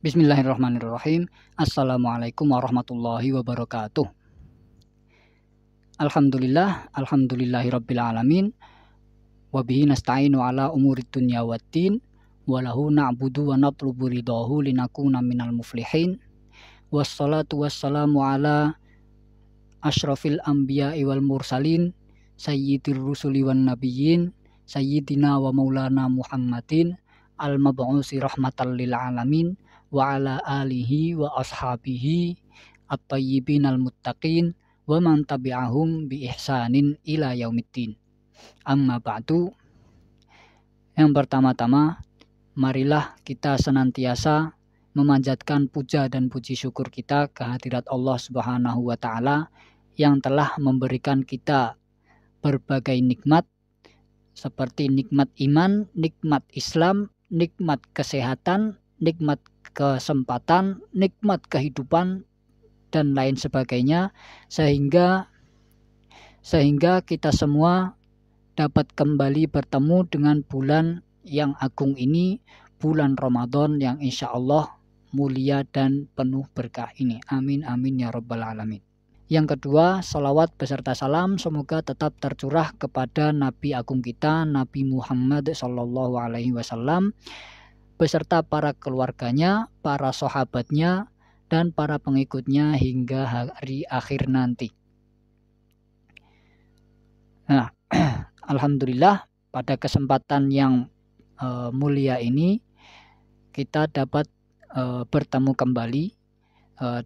Bismillahirrahmanirrahim. Assalamualaikum warahmatullahi wabarakatuh. Alhamdulillahirabbil alamin. Wa bihi nasta'inu ala umurid dunya waddin. Wa lahu na'budu wa natlubu ridahu linakuna minal muflihin. Wassalatu wassalamu ala asyrafil anbiya'i wal mursalin, sayyidir rusuli wan nabiyyin, sayyidina wa maulana Muhammadin al-mab'usi rahmatan lil alamin wa ala alihi wa ashabihi at-tayyibin al-muttaqin wa man tabi'ahum bi ihsanin ila yaumiddin. Amma ba'du. Yang pertama-tama, marilah kita senantiasa memanjatkan puja dan puji syukur kita kehadirat Allah Subhanahu wa taala yang telah memberikan kita berbagai nikmat seperti nikmat iman, nikmat Islam, nikmat kesehatan, nikmat kesempatan, nikmat kehidupan, dan lain sebagainya, sehingga kita semua dapat kembali bertemu dengan bulan yang agung ini, bulan Ramadan yang insya Allah mulia dan penuh berkah ini. Amin amin ya rabbal alamin. Yang kedua, salawat beserta salam semoga tetap tercurah kepada Nabi agung kita, Nabi Muhammad SAW, beserta para keluarganya, para sahabatnya, dan para pengikutnya hingga hari akhir nanti. Nah, alhamdulillah pada kesempatan yang mulia ini kita dapat bertemu kembali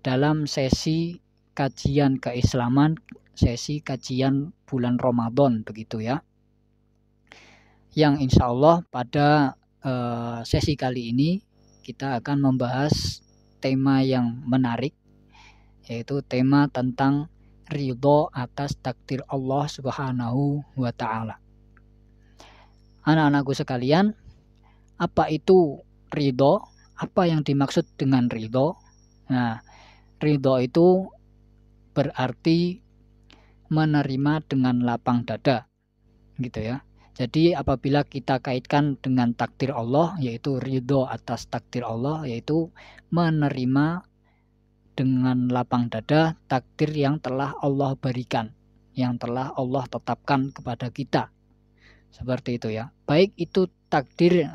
dalam sesi kajian keislaman, sesi kajian bulan Ramadan begitu ya. Yang insya Allah pada sesi kali ini kita akan membahas tema yang menarik, yaitu tema tentang ridho atas takdir Allah Subhanahu wa ta'ala. Anak-anakku sekalian, apa itu ridho? Apa yang dimaksud dengan ridho? Nah, ridho itu berarti menerima dengan lapang dada, gitu ya. Jadi apabila kita kaitkan dengan takdir Allah, yaitu ridho atas takdir Allah, yaitu menerima dengan lapang dada takdir yang telah Allah berikan, yang telah Allah tetapkan kepada kita. Seperti itu ya. Baik itu takdir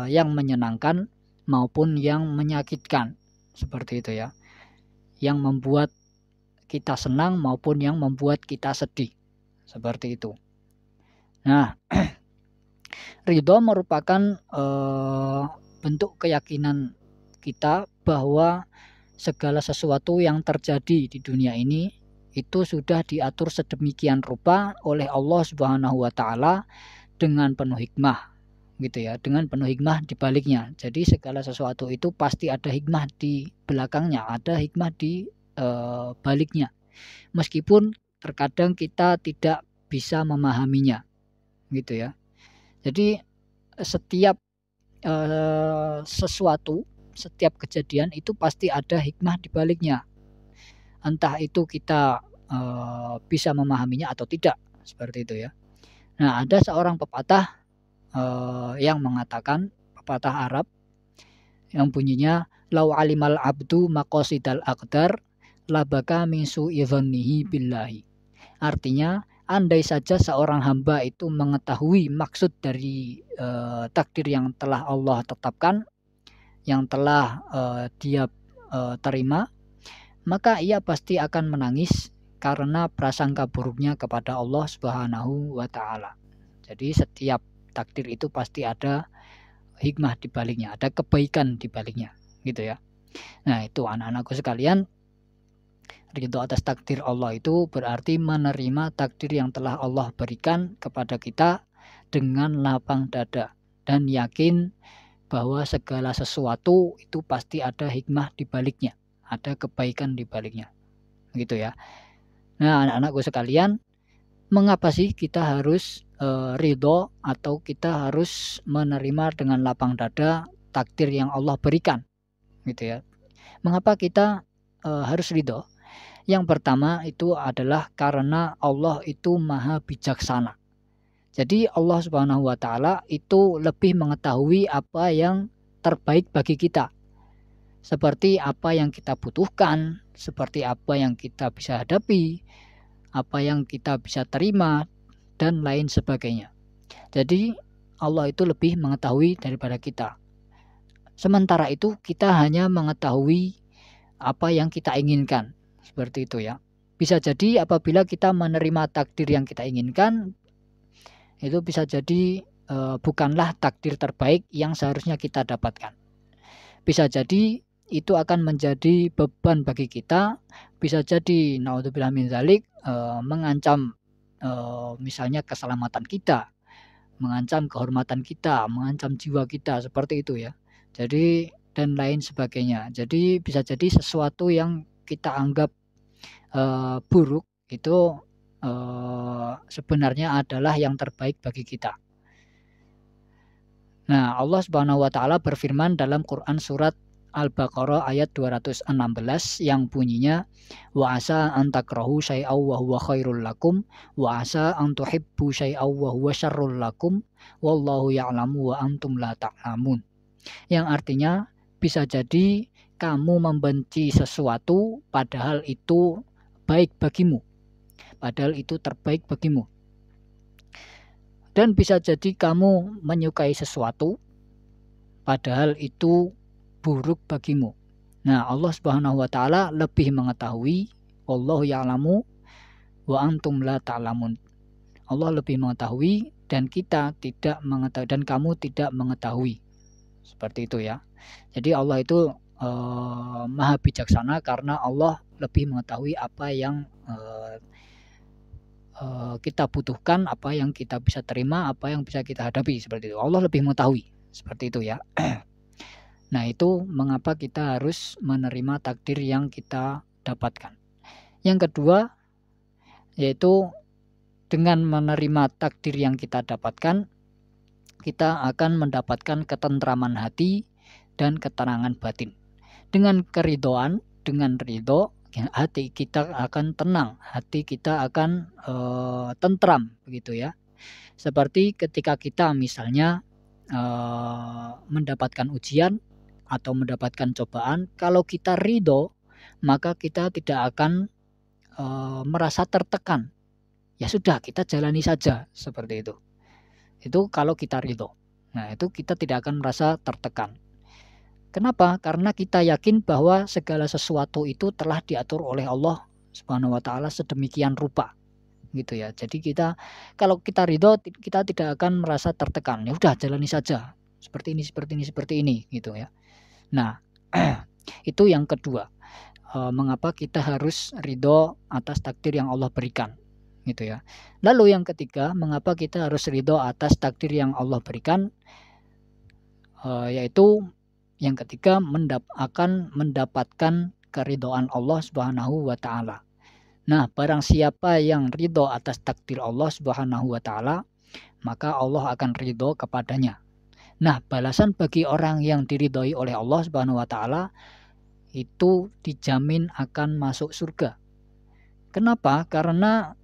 yang menyenangkan maupun yang menyakitkan. Seperti itu ya. Yang membuat kita senang maupun yang membuat kita sedih. Seperti itu. Nah, ridho merupakan bentuk keyakinan kita bahwa segala sesuatu yang terjadi di dunia ini itu sudah diatur sedemikian rupa oleh Allah Subhanahu wa taala dengan penuh hikmah, gitu ya, dengan penuh hikmah di baliknya. Jadi segala sesuatu itu pasti ada hikmah di belakangnya, ada hikmah di baliknya. Meskipun terkadang kita tidak bisa memahaminya. Gitu ya. Jadi setiap sesuatu, setiap kejadian itu pasti ada hikmah di baliknya. Entah itu kita bisa memahaminya atau tidak, seperti itu ya. Nah, ada seorang pepatah yang mengatakan, pepatah Arab yang bunyinya lau alimal abdu maqasidal aqdar labaka min su'i dhannihi billahi. Artinya, andai saja seorang hamba itu mengetahui maksud dari takdir yang telah Allah tetapkan, yang telah dia terima, maka ia pasti akan menangis karena prasangka buruknya kepada Allah Subhanahu wa taala. Jadi setiap takdir itu pasti ada hikmah di baliknya, ada kebaikan di baliknya, gitu ya. Nah, itu anak-anakku sekalian, ridho atas takdir Allah itu berarti menerima takdir yang telah Allah berikan kepada kita dengan lapang dada dan yakin bahwa segala sesuatu itu pasti ada hikmah di baliknya, ada kebaikan di baliknya, gitu ya. Nah, anak-anakku sekalian, mengapa sih kita harus ridho atau kita harus menerima dengan lapang dada takdir yang Allah berikan, gitu ya? Mengapa kita harus ridho? Yang pertama itu adalah karena Allah itu maha bijaksana. Jadi Allah Subhanahu wa taala itu lebih mengetahui apa yang terbaik bagi kita. seperti apa yang kita butuhkan, seperti apa yang kita bisa hadapi, apa yang kita bisa terima, dan lain sebagainya. Jadi Allah itu lebih mengetahui daripada kita. Sementara itu kita hanya mengetahui apa yang kita inginkan. Seperti itu ya. Bisa jadi apabila kita menerima takdir yang kita inginkan, itu bisa jadi bukanlah takdir terbaik yang seharusnya kita dapatkan. Bisa jadi itu akan menjadi beban bagi kita, bisa jadi naudzubillah min dzalik mengancam misalnya keselamatan kita, mengancam kehormatan kita, mengancam jiwa kita, seperti itu ya. Jadi dan lain sebagainya. Jadi bisa jadi sesuatu yang kita anggap buruk itu sebenarnya adalah yang terbaik bagi kita. Nah, Allah Subhanahu wa taala berfirman dalam Quran surat Al-Baqarah ayat 216 yang bunyinya wa asa an takrahu syai'aw wa huwa khairul lakum wa asa an tuhibbu syai'aw wa huwa syarrul lakum wallahu ya'lamu wa antum la ta'lamun. Yang artinya bisa jadi kamu membenci sesuatu padahal itu baik bagimu. Padahal itu terbaik bagimu. Dan bisa jadi kamu menyukai sesuatu padahal itu buruk bagimu. Nah, Allah Subhanahu wa taala lebih mengetahui, wallahu ya'lamu wa antum la ta'lamun. Allah lebih mengetahui dan kita tidak mengetahui dan kamu tidak mengetahui. Seperti itu ya. Jadi Allah itu maha bijaksana karena Allah lebih mengetahui apa yang kita butuhkan, apa yang kita bisa terima, apa yang bisa kita hadapi, seperti itu. Allah lebih mengetahui, seperti itu ya. Nah, itu mengapa kita harus menerima takdir yang kita dapatkan. Yang kedua, yaitu dengan menerima takdir yang kita dapatkan, kita akan mendapatkan ketentraman hati dan ketenangan batin. Dengan keridhaan, dengan ridho, hati kita akan tenang, hati kita akan tentram, begitu ya. Seperti ketika kita misalnya mendapatkan ujian atau mendapatkan cobaan, kalau kita ridho, maka kita tidak akan merasa tertekan. Ya sudah, kita jalani saja, seperti itu. Itu kalau kita ridho. Nah, itu kita tidak akan merasa tertekan. Kenapa? Karena kita yakin bahwa segala sesuatu itu telah diatur oleh Allah Subhanahu wa taala sedemikian rupa. Gitu ya. Jadi kalau kita ridho, kita tidak akan merasa tertekan. Ya udah, jalani saja. Seperti ini gitu ya. Nah, itu yang kedua. Mengapa kita harus ridho atas takdir yang Allah berikan, gitu ya. Lalu yang ketiga, mengapa kita harus ridho atas takdir yang Allah berikan, yaitu yang ketiga akan mendapatkan keridhaan Allah Subhanahu wa taala. Nah, barang siapa yang ridho atas takdir Allah Subhanahu wa taala, maka Allah akan ridho kepadanya. Nah, balasan bagi orang yang diridhoi oleh Allah Subhanahu wa taala itu dijamin akan masuk surga. Kenapa? Karena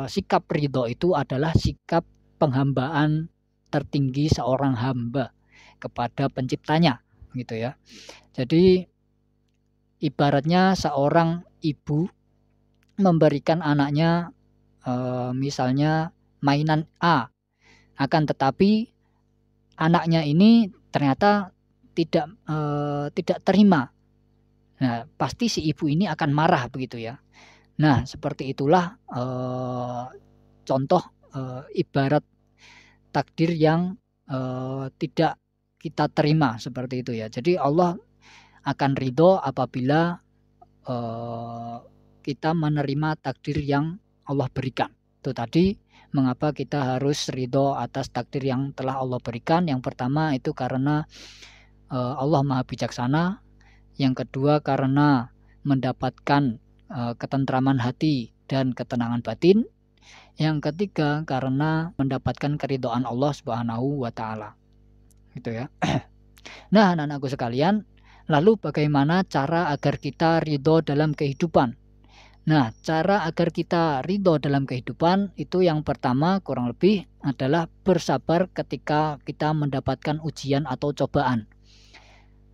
sikap ridho itu adalah sikap penghambaan tertinggi seorang hamba kepada penciptanya, gitu ya. Jadi ibaratnya seorang ibu memberikan anaknya misalnya mainan A, akan tetapi anaknya ini ternyata tidak terima. Nah, pasti si ibu ini akan marah, begitu ya. Nah, seperti itulah contoh ibarat takdir yang tidak kita terima, seperti itu ya. Jadi Allah akan ridho apabila kita menerima takdir yang Allah berikan. Itu tadi mengapa kita harus ridho atas takdir yang telah Allah berikan. Yang pertama itu karena Allah maha bijaksana. Yang kedua karena mendapatkan ketentraman hati dan ketenangan batin. Yang ketiga karena mendapatkan keridhaan Allah Subhanahu wa taala. Gitu ya. Nah, anak-anakku sekalian, lalu bagaimana cara agar kita ridho dalam kehidupan? Nah, cara agar kita ridho dalam kehidupan itu yang pertama kurang lebih adalah bersabar ketika kita mendapatkan ujian atau cobaan.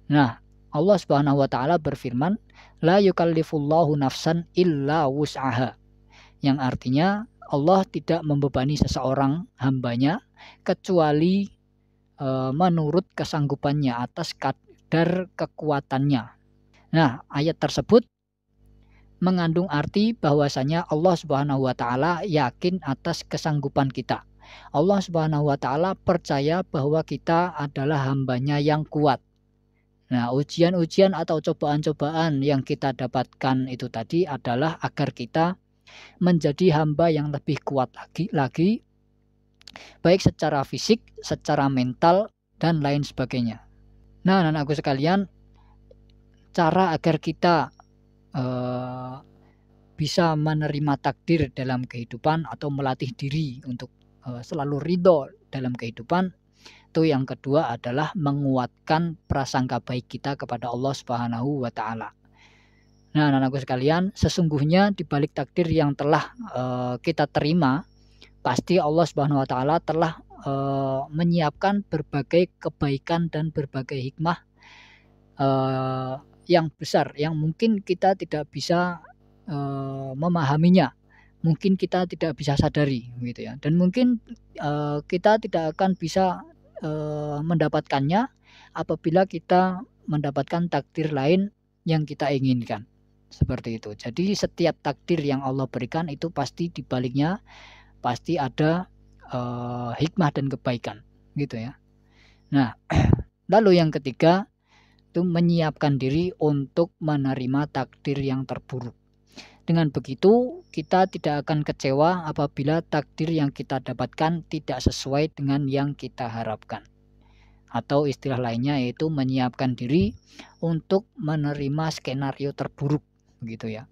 Nah, Allah Subhanahu wa taala berfirman, la yukallifullahu nafsan illa wus'aha. Yang artinya Allah tidak membebani seseorang hambanya kecuali menurut kesanggupannya atas kadar kekuatannya. Nah, ayat tersebut mengandung arti bahwasanya Allah Subhanahu wa taala yakin atas kesanggupan kita. Allah Subhanahu wa taala percaya bahwa kita adalah hambanya yang kuat. Nah, ujian-ujian atau cobaan-cobaan yang kita dapatkan itu tadi adalah agar kita menjadi hamba yang lebih kuat lagi baik secara fisik, secara mental, dan lain sebagainya. Nah, anak-anakku sekalian, cara agar kita bisa menerima takdir dalam kehidupan atau melatih diri untuk selalu ridho dalam kehidupan, itu yang kedua adalah menguatkan prasangka baik kita kepada Allah Subhanahu wa taala. Nah, anak-anakku sekalian, sesungguhnya di balik takdir yang telah kita terima, pasti Allah Subhanahu wa taala telah menyiapkan berbagai kebaikan dan berbagai hikmah yang besar yang mungkin kita tidak bisa memahaminya, mungkin kita tidak bisa sadari gitu ya. Dan mungkin kita tidak akan bisa mendapatkannya apabila kita mendapatkan takdir lain yang kita inginkan. Seperti itu. Jadi setiap takdir yang Allah berikan itu pasti di baliknya pasti ada hikmah dan kebaikan gitu ya. Nah, lalu yang ketiga itu menyiapkan diri untuk menerima takdir yang terburuk. Dengan begitu, kita tidak akan kecewa apabila takdir yang kita dapatkan tidak sesuai dengan yang kita harapkan. Atau istilah lainnya yaitu menyiapkan diri untuk menerima skenario terburuk, begitu ya.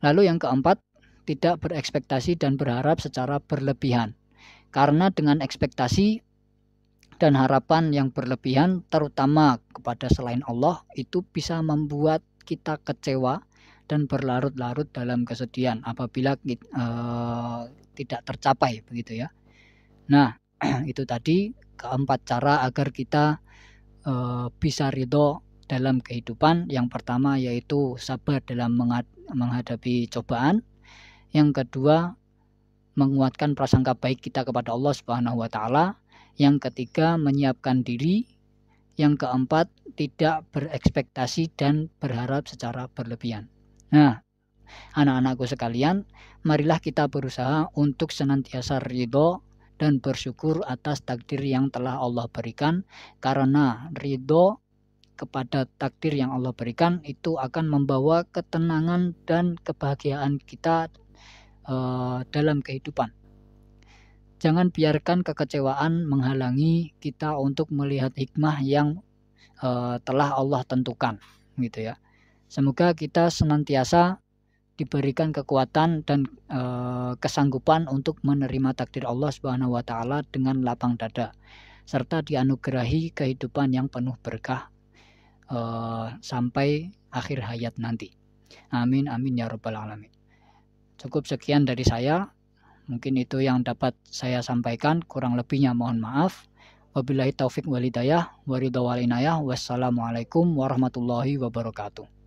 Lalu yang keempat, tidak berekspektasi dan berharap secara berlebihan. Karena dengan ekspektasi dan harapan yang berlebihan, terutama kepada selain Allah, itu bisa membuat kita kecewa dan berlarut-larut dalam kesedihan apabila tidak tercapai, begitu ya. Nah, itu tadi keempat cara agar kita bisa ridho dalam kehidupan. Yang pertama yaitu sabar dalam menghadapi cobaan. Yang kedua, menguatkan prasangka baik kita kepada Allah Subhanahu wa taala. Yang ketiga, menyiapkan diri. Yang keempat, tidak berekspektasi dan berharap secara berlebihan. Nah, anak-anakku sekalian, marilah kita berusaha untuk senantiasa ridho dan bersyukur atas takdir yang telah Allah berikan, karena ridho kepada takdir yang Allah berikan itu akan membawa ketenangan dan kebahagiaan kita dalam kehidupan. Jangan biarkan kekecewaan menghalangi kita untuk melihat hikmah yang telah Allah tentukan, gitu ya. Semoga kita senantiasa diberikan kekuatan dan kesanggupan untuk menerima takdir Allah Subhanahu wa taala dengan lapang dada, serta dianugerahi kehidupan yang penuh berkah sampai akhir hayat nanti. Amin amin ya rabbal alamin. Cukup sekian dari saya. Mungkin itu yang dapat saya sampaikan, kurang lebihnya mohon maaf. Wabillahi taufik wal hidayah wa ridha wal inayah. Wassalamualaikum warahmatullahi wabarakatuh.